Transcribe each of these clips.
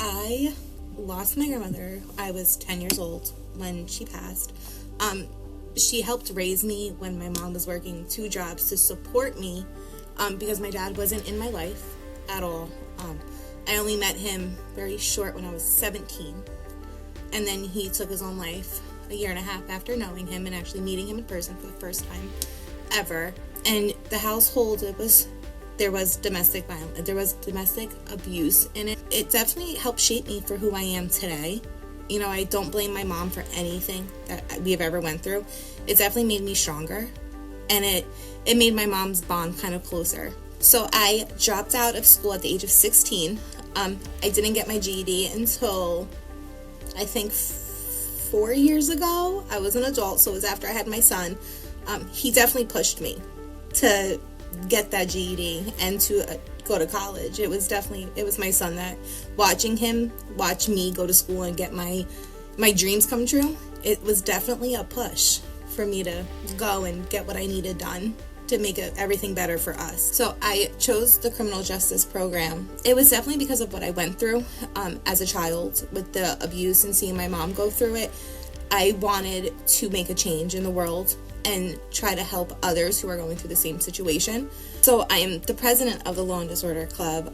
I lost my grandmother. I was 10 years old when she passed. She helped raise me when my mom was working 2 jobs to support me because my dad wasn't in my life at all. I only met him very short when I was 17. And then he took his own life a year and a half after knowing him and actually meeting him in person for the first time ever. And the household, there was domestic violence, there was domestic abuse in it. It definitely helped shape me for who I am today. You know, I don't blame my mom for anything that we have ever went through. It definitely made me stronger, and it made my mom's bond kind of closer. So I dropped out of school at the age of 16. I didn't get my GED until I think 4 years ago. I was an adult, so it was after I had my son. He definitely pushed me to get that GED and to go to college. It was my son that watching him watch me go to school and get my dreams come true. It was definitely a push for me to go and get what I needed done to make everything better for us. So I chose the criminal justice program. It was definitely because of what I went through as a child with the abuse and seeing my mom go through it. I wanted to make a change in the world and try to help others who are going through the same situation. So I am the president of the Law and Disorder Club.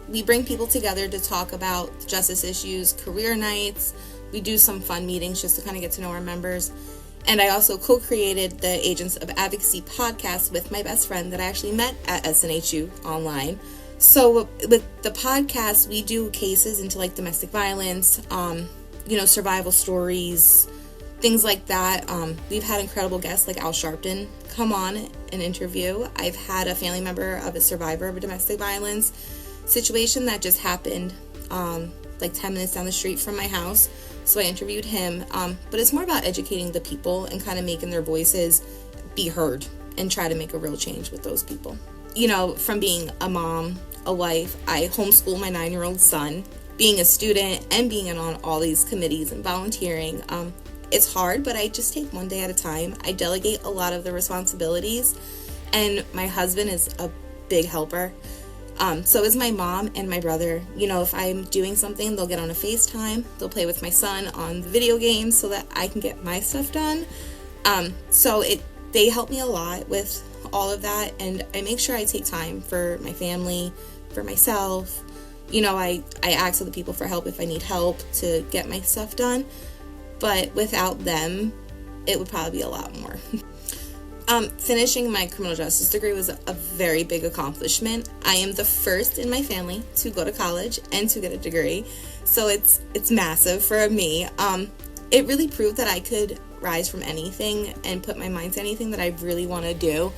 We bring people together to talk about justice issues, career nights. We do some fun meetings just to kind of get to know our members. And I also co-created the Agents of Advocacy podcast with my best friend that I actually met at SNHU online. So with the podcast, we do cases into like domestic violence, survival stories, things like that. We've had incredible guests like Al Sharpton come on and interview. I've had a family member of a survivor of a domestic violence situation that just happened like 10 minutes down the street from my house. So I interviewed him. But it's more about educating the people and kind of making their voices be heard and try to make a real change with those people. You know, from being a mom, a wife, I homeschool my 9-year-old son, being a student and being on all these committees and volunteering. It's hard, but I just take one day at a time. I delegate a lot of the responsibilities, and my husband is a big helper. So is my mom and my brother. You know, if I'm doing something, they'll get on a FaceTime. They'll play with my son on the video games so that I can get my stuff done. They help me a lot with all of that, and I make sure I take time for my family, for myself. You know, I ask other people for help if I need help to get my stuff done. But without them, it would probably be a lot more. Finishing my criminal justice degree was a very big accomplishment. I am the first in my family to go to college and to get a degree. So it's massive for me. It really proved that I could rise from anything and put my mind to anything that I really want to do.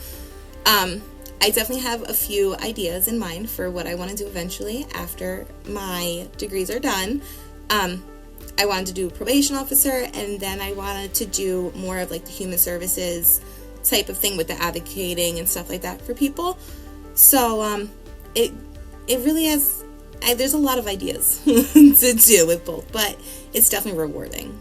I definitely have a few ideas in mind for what I want to do eventually after my degrees are done. I wanted to do probation officer, and then I wanted to do more of like the human services type of thing with the advocating and stuff like that for people. So it really has, there's a lot of ideas to do with both, but it's definitely rewarding.